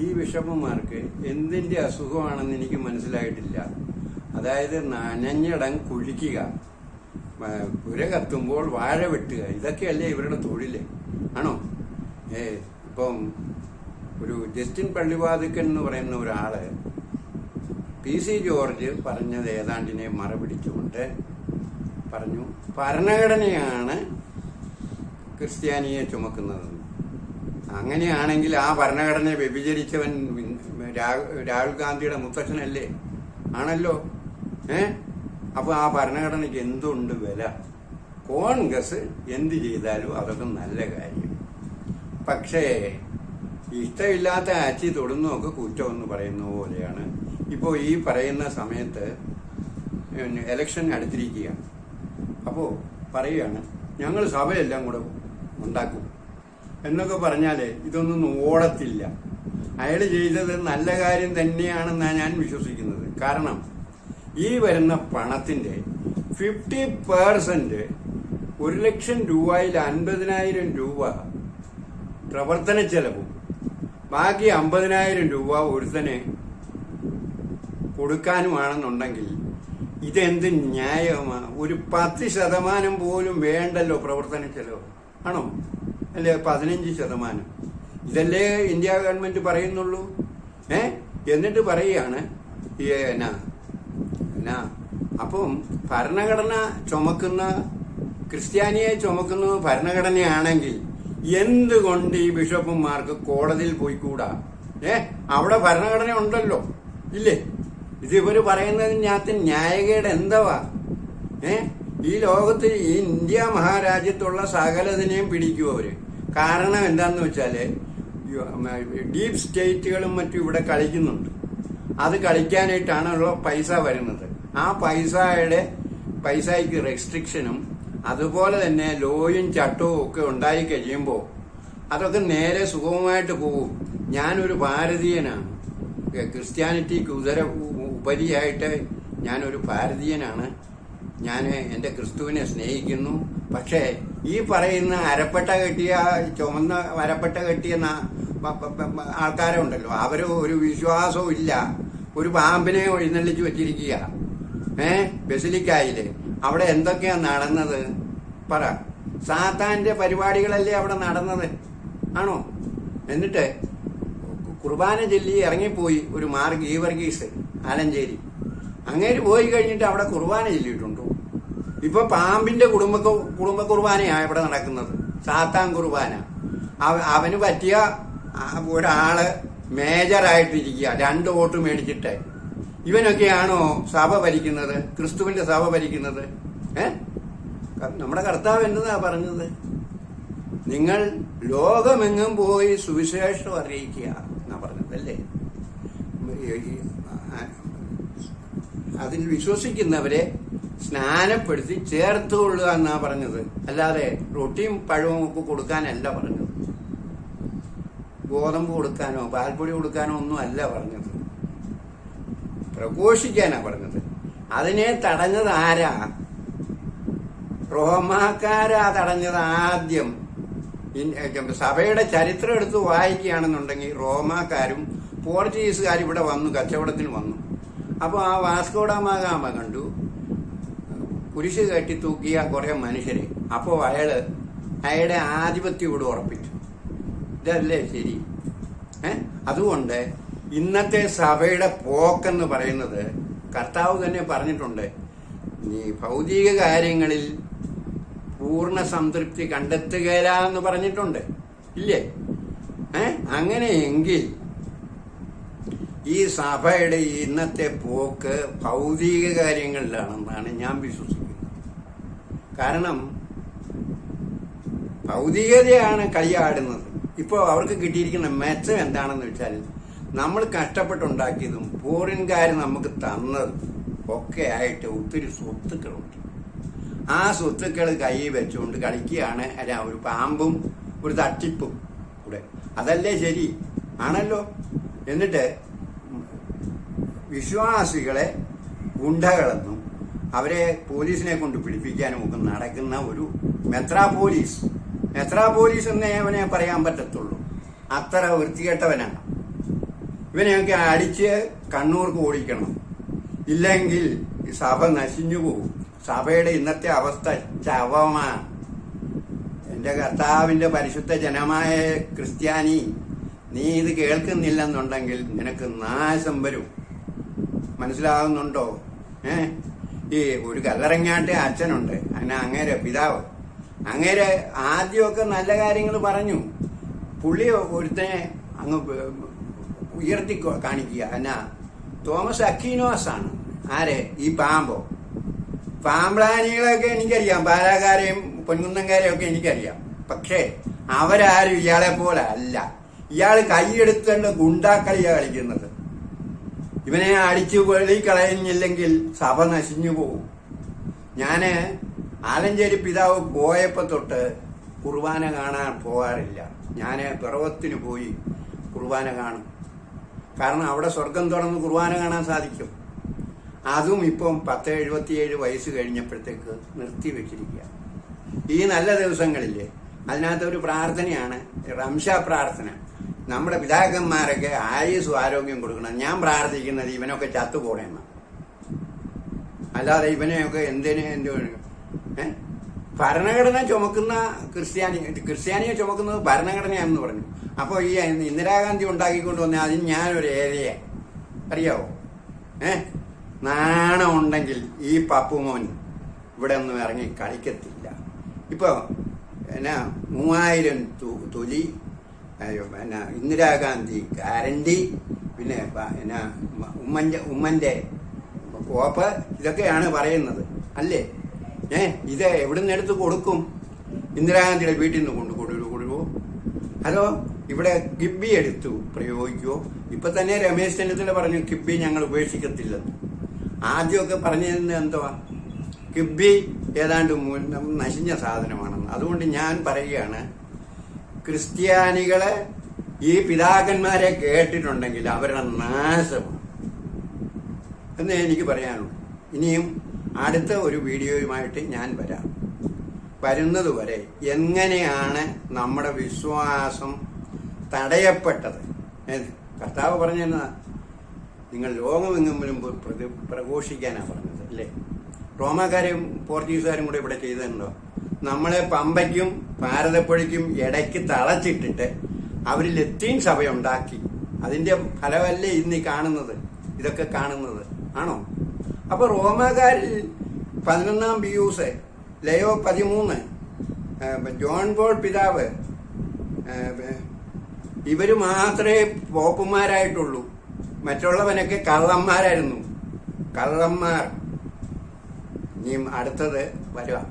ഈ ബിഷപ്പുമാർക്ക് എന്തിന്റെ അസുഖമാണെന്ന് എനിക്ക് മനസ്സിലായിട്ടില്ല. അതായത് നനഞ്ഞിടം കുഴിക്കുക, പുര കത്തുമ്പോൾ വാഴ വെട്ടുക, ഇതൊക്കെയല്ലേ ഇവരുടെ തൊഴില്? ആണോ? ഇപ്പം ഒരു ജസ്റ്റിൻ പള്ളിവാതിക്കൻ എന്ന് പറയുന്ന ഒരാള് PC ജോർജ് പറഞ്ഞത് ഏതാണ്ടിനെ മറപിടിച്ചുകൊണ്ട് പറഞ്ഞു, ഭരണഘടനയാണ് ക്രിസ്ത്യാനിയെ ചുമക്കുന്നതെന്ന്. അങ്ങനെയാണെങ്കിൽ ആ ഭരണഘടന വ്യഭിചരിച്ചവൻ രാഹുൽ ഗാന്ധിയുടെ മുത്തച്ഛനല്ലേ? ആണല്ലോ. അപ്പൊ ആ ഭരണഘടനയ്ക്ക് എന്തുണ്ട് വില? കോൺഗ്രസ് എന്ത് ചെയ്താലും അതൊക്കെ നല്ല കാര്യം. പക്ഷേ ഇഷ്ടമില്ലാത്ത അച്ചി തൊടുന്നതൊക്കെ കുറ്റമെന്ന് പറയുന്ന പോലെയാണ് ഇപ്പോൾ ഈ പറയുന്ന സമയത്ത് എലക്ഷൻ അടുത്തിരിക്കുകയാണ്. അപ്പോൾ പറയുകയാണ്, ഞങ്ങൾ സഭയെല്ലാം കൂടെ ഉണ്ടാക്കും എന്നൊക്കെ പറഞ്ഞാല് ഇതൊന്നും ഓടത്തില്ല. അയാൾ ചെയ്തത് നല്ല കാര്യം തന്നെയാണെന്നാണ് ഞാൻ വിശ്വസിക്കുന്നത്. കാരണം ഈ വരുന്ന പണത്തിന്റെ 50% 1,00,000 രൂപയിൽ 50,000 രൂപ പ്രവർത്തന ചെലവും ബാക്കി 50,000 രൂപ ഒരുത്തന് കൊടുക്കാനുമാണെന്നുണ്ടെങ്കിൽ ഇതെന്ത് ന്യായമാണ്? ഒരു 10% പോലും വേണ്ടല്ലോ പ്രവർത്തന ചെലവ്, ആണോ? അല്ലേ 15%. ഇതല്ലേ ഇന്ത്യ ഗവൺമെന്റ് പറയുന്നുള്ളൂ. എന്നിട്ട് പറയുകയാണ് അപ്പം ഭരണഘടന ചുമക്കുന്ന ക്രിസ്ത്യാനിയെ ചുമക്കുന്നത് ഭരണഘടനയാണെങ്കിൽ എന്തുകൊണ്ട് ഈ ബിഷപ്പുമാർക്ക് കോടതിയിൽ പോയിക്കൂടാ? അവിടെ ഭരണഘടന ഉണ്ടല്ലോ, ഇല്ലേ? ഇത് ഇവര് പറയുന്നതിനകത്ത് ന്യായകേട് എന്തുവാ? ഈ ലോകത്ത് ഈ ഇന്ത്യ മഹാരാജ്യത്തുള്ള സകലതിനെയും പിടിക്കും അവര്. കാരണം എന്താന്ന് വെച്ചാല് ഡീപ് സ്റ്റേറ്റുകളും മറ്റും ഇവിടെ കളിക്കുന്നുണ്ട്. അത് കളിക്കാനായിട്ടാണല്ലോ പൈസ വരുന്നത്. ആ പൈസയ്ക്ക് റെസ്ട്രിക്ഷനും അതുപോലെ തന്നെ ലോയും ചട്ടവും ഒക്കെ ഉണ്ടായി കഴിയുമ്പോൾ അതൊക്കെ നേരെ സുഗമമായിട്ട് പോകും. ഞാനൊരു ഭാരതീയനാണ്, ക്രിസ്ത്യാനിറ്റിക്ക് ഉപരിയായിട്ട് ഞാനൊരു ഭാരതീയനാണ്. ഞാൻ എൻ്റെ ക്രിസ്തുവിനെ സ്നേഹിക്കുന്നു. പക്ഷേ ഈ പറയുന്ന ചുമന്ന അരപ്പട്ട കെട്ടിയ ആൾക്കാരുണ്ടല്ലോ, അവര് ഒരു വിശ്വാസവും ഇല്ല. ഒരു പാമ്പിനെ എഴുന്നള്ളിച്ച് വെച്ചിരിക്കുക ബസിലിക്കായില്. അവിടെ എന്തൊക്കെയാ നടന്നത് പറ? സാത്താന്റെ പരിപാടികളല്ലേ അവിടെ നടന്നത്, ആണോ? എന്നിട്ട് കുർബാന ചൊല്ലി ഇറങ്ങിപ്പോയി ഒരു ഗീവർഗീസ് ആലഞ്ചേരി. അങ്ങേര് പോയി കഴിഞ്ഞിട്ട് അവിടെ കുർബാന ചൊല്ലിയിട്ടുണ്ടോ? ഇപ്പൊ പാമ്പിന്റെ കുടുംബ കുർബാനയാണ് ഇവിടെ നടക്കുന്നത്, സാത്താൻ കുർബാന. അവന് പറ്റിയ ഒരാള് മേജറായിട്ടിരിക്കുക, 2 വോട്ട് മേടിച്ചിട്ട്. ഇവനൊക്കെയാണോ സഭ ഭരിക്കുന്നത്, ക്രിസ്തുവിന്റെ സഭ ഭരിക്കുന്നത്? നമ്മുടെ കർത്താവ് എന്നതാ പറഞ്ഞത്? നിങ്ങൾ ലോകമെങ്ങും പോയി സുവിശേഷം അറിയിക്കുക എന്നാ പറഞ്ഞതല്ലേ? അതിൽ വിശ്വസിക്കുന്നവരെ സ്നാനപ്പെടുത്തി ചേർത്തുകൊള്ളുക എന്നാ പറഞ്ഞത്. അല്ലാതെ റൊട്ടിയും പഴവും ഒക്കെ കൊടുക്കാനല്ല പറഞ്ഞത്. ഗോതമ്പ് കൊടുക്കാനോ പാൽപ്പൊടി കൊടുക്കാനോ ഒന്നും അല്ല പറഞ്ഞത്. പ്രഘോഷിക്കാനാ പറഞ്ഞത്. അതിനെ തടഞ്ഞത് ആരാ? റോമാക്കാരാ തടഞ്ഞത് ആദ്യം. സഭയുടെ ചരിത്രം എടുത്ത് വായിക്കുകയാണെന്നുണ്ടെങ്കിൽ റോമാക്കാരും പോർച്ചുഗീസുകാരും ഇവിടെ വന്നു, കച്ചവടത്തിന് വന്നു. അപ്പൊ ആ വാസ്കോഡഗാമ കണ്ടു കുരിശ് കെട്ടി തൂക്കിയ കുറെ മനുഷ്യരെ. അപ്പോൾ അയാളുടെ ആധിപത്യം ഇവിടെ ഉറപ്പിച്ചു. ഇതല്ലേ ശരി? അതുകൊണ്ട് ഇന്നത്തെ സഭയുടെ പോക്കെന്ന് പറയുന്നത് കർത്താവ് തന്നെ പറഞ്ഞിട്ടുണ്ട്, നീ ഭൗതിക കാര്യങ്ങളിൽ പൂർണ്ണ സംതൃപ്തി കണ്ടെത്തുകയില്ല എന്ന് പറഞ്ഞിട്ടുണ്ട്, ഇല്ലേ? അങ്ങനെയെങ്കിൽ ഈ സഭയുടെ ഇന്നത്തെ പോക്ക് ഭൗതിക കാര്യങ്ങളിലാണെന്നാണ് ഞാൻ വിശ്വസിക്കുന്നത്. കാരണം ഭൗതികതയാണ് കളിയാടുന്നത്. ഇപ്പോൾ അവർക്ക് കിട്ടിയിരിക്കുന്ന മെച്ചം എന്താണെന്ന് വെച്ചാൽ, നമ്മൾ കഷ്ടപ്പെട്ടുണ്ടാക്കിയതും ഫോറിൻകാർ നമുക്ക് തന്നതും ഒക്കെ ആയിട്ട് ഒത്തിരി സ്വത്തുക്കളുണ്ട്. ആ സ്വത്തുക്കൾ കൈ വെച്ചുകൊണ്ട് കളിക്കുകയാണ് ഒരു പാമ്പും ഒരു തട്ടിപ്പും കൂടെ. അതല്ലേ ശരി? ആണല്ലോ. എന്നിട്ട് വിശ്വാസികളെ ഗുണ്ടകളെന്നും അവരെ പോലീസിനെ കൊണ്ട് പിടിപ്പിക്കാനും ഒക്കെ നടക്കുന്ന ഒരു മെത്രാപോലീസ് എന്നേ അവനെ പറയാൻ പറ്റത്തുള്ളൂ. അത്ര വൃത്തികെട്ടവനാണ്. ഇവനെയൊക്കെ അടിച്ച് കണ്ണൂർക്ക് ഓടിക്കണം. ഇല്ലെങ്കിൽ സഭ നശിഞ്ഞു പോകും. സഭയുടെ ഇന്നത്തെ അവസ്ഥ ശവമാണ്. എന്റെ കർത്താവിന്റെ പരിശുദ്ധ ജനമായ ക്രിസ്ത്യാനി, നീ ഇത് കേൾക്കുന്നില്ലെന്നുണ്ടെങ്കിൽ നിനക്ക് നാശം വരും. മനസ്സിലാകുന്നുണ്ടോ? ഈ ഒരു കല്ലറങ്ങാട്ടെ അച്ഛനുണ്ട്, അങ്ങനെ അങ്ങേരെ പിതാവ്. അങ്ങേരെ ആദ്യമൊക്കെ നല്ല കാര്യങ്ങൾ പറഞ്ഞു. പുള്ളി ഒരുത്തനെ അങ്ങ് ഉയർത്തി കാണിക്കുക. എന്നാ തോമസ് അക്വീനോസ് ആണ്. ആരെ? ഈ പാമ്പ്ലാനികളെയൊക്കെ എനിക്കറിയാം, പാലാക്കാരെയും പൊൻകുന്നംകാരെയും ഒക്കെ എനിക്കറിയാം. പക്ഷേ അവരാരും ഇയാളെ പോലെ അല്ല. ഇയാൾ കൈയെടുത്തേണ്ട ഗുണ്ടാക്കളിയാ കളിക്കുന്നത്. ഇവനെ അടിച്ചു വെളി കളയുന്നില്ലെങ്കിൽ സഭ നശിഞ്ഞു പോകും. ഞാന് ആലഞ്ചേരി പിതാവ് പോയപ്പോ തൊട്ട് കുർബാന കാണാൻ പോകാറില്ല. ഞാന് പിറവത്തിന് പോയി കുർബാന കാണും. കാരണം അവിടെ സ്വർഗം തുറന്ന് കുർബാന കാണാൻ സാധിക്കും. അതും ഇപ്പം 10-77 വയസ്സ് കഴിഞ്ഞപ്പോഴത്തേക്ക് നിർത്തിവെച്ചിരിക്കുക. ഈ നല്ല ദിവസങ്ങളില്ലേ, അതിനകത്തൊരു പ്രാർത്ഥനയാണ് റംഷാ പ്രാർത്ഥന. നമ്മുടെ പിതാക്കന്മാരൊക്കെ ആയുസ്സും ആരോഗ്യം കൊടുക്കണം. ഞാൻ പ്രാർത്ഥിക്കുന്നത് ഇവനൊക്കെ ചത്തുപോകണമെന്ന്. അല്ലാതെ ഇവനെയൊക്കെ ഭരണഘടന ചുമക്കുന്ന ക്രിസ്ത്യാനിയെ ചുമക്കുന്നത് ഭരണഘടനയാണെന്ന് പറഞ്ഞു. അപ്പോൾ ഈ ഇന്ദിരാഗാന്ധി ഉണ്ടാക്കിക്കൊണ്ട് വന്ന അതിന് ഞാനൊരു ഏരിയ അറിയാവോ? നാണം ഉണ്ടെങ്കിൽ ഈ പപ്പുമോൻ ഇവിടെ ഒന്നും ഇറങ്ങി കളിക്കത്തില്ല. ഇപ്പൊ 3000 തൊലി ഇന്ദിരാഗാന്ധി ഗ്യാരണ്ടി, പിന്നെ ഉമ്മന്റെ കോപ്പ്, ഇതൊക്കെയാണ് പറയുന്നത് അല്ലേ? ഇത് എവിടുന്ന് എടുത്ത് കൊടുക്കും? ഇന്ദിരാഗാന്ധിയുടെ വീട്ടിൽ നിന്ന് കൊടുക്കുമോ? അതോ ഇവിടെ കിബി എടുത്തു പ്രയോഗിക്കുമോ? ഇപ്പൊ തന്നെ രമേശ് ചെന്നിത്തല പറഞ്ഞു കിബി ഞങ്ങൾ ഉപേക്ഷിക്കത്തില്ലെന്ന്. ആദ്യമൊക്കെ പറഞ്ഞിരുന്നത് എന്തുവാ? കിബി ഏതാണ്ട് നശിഞ്ഞ സാധനമാണെന്ന്. അതുകൊണ്ട് ഞാൻ പറയുകയാണ്, ക്രിസ്ത്യാനികളെ ഈ പിതാക്കന്മാരെ കേട്ടിട്ടുണ്ടെങ്കിൽ അവരുടെ നാശമാണ് എന്ന് എനിക്ക് പറയാനുള്ളൂ. ഇനിയും അടുത്ത ഒരു വീഡിയോയുമായിട്ട് ഞാൻ വരാം. വരുന്നതുവരെ എങ്ങനെയാണ് നമ്മുടെ വിശ്വാസം തടയപ്പെട്ടത്? കർത്താവ് പറഞ്ഞെന്നാ, നിങ്ങൾ ലോകമെങ്ങും പ്രഘോഷിക്കാനാണ് പറഞ്ഞത് അല്ലേ? റോമാക്കാരും പോർച്ചുഗീസുകാരും കൂടെ ഇവിടെ ചെയ്തിട്ടുണ്ടോ? നമ്മളെ പമ്പയ്ക്കും ഭാരതപ്പുഴയ്ക്കും ഇടയ്ക്ക് തളച്ചിട്ടിട്ട് അവർ ലത്തീൻ സഭയുണ്ടാക്കി. അതിന്റെ ഫലമല്ലേ ഇന്ന് കാണുന്നത്, ഇതൊക്കെ കാണുന്നത് ആണോ? അപ്പൊ റോമാക്കാരിൽ 11 പിയൂസ്, ലയോ 13, ജോൺ പോൾ പിതാവ്, ഇവര് മാത്രമേ പോപ്പുമാരായിട്ടുള്ളൂ. മറ്റുള്ളവനൊക്കെ കള്ളന്മാരായിരുന്നു. കള്ളന്മാർ. ഇനിയും അടുത്തത് വരാം.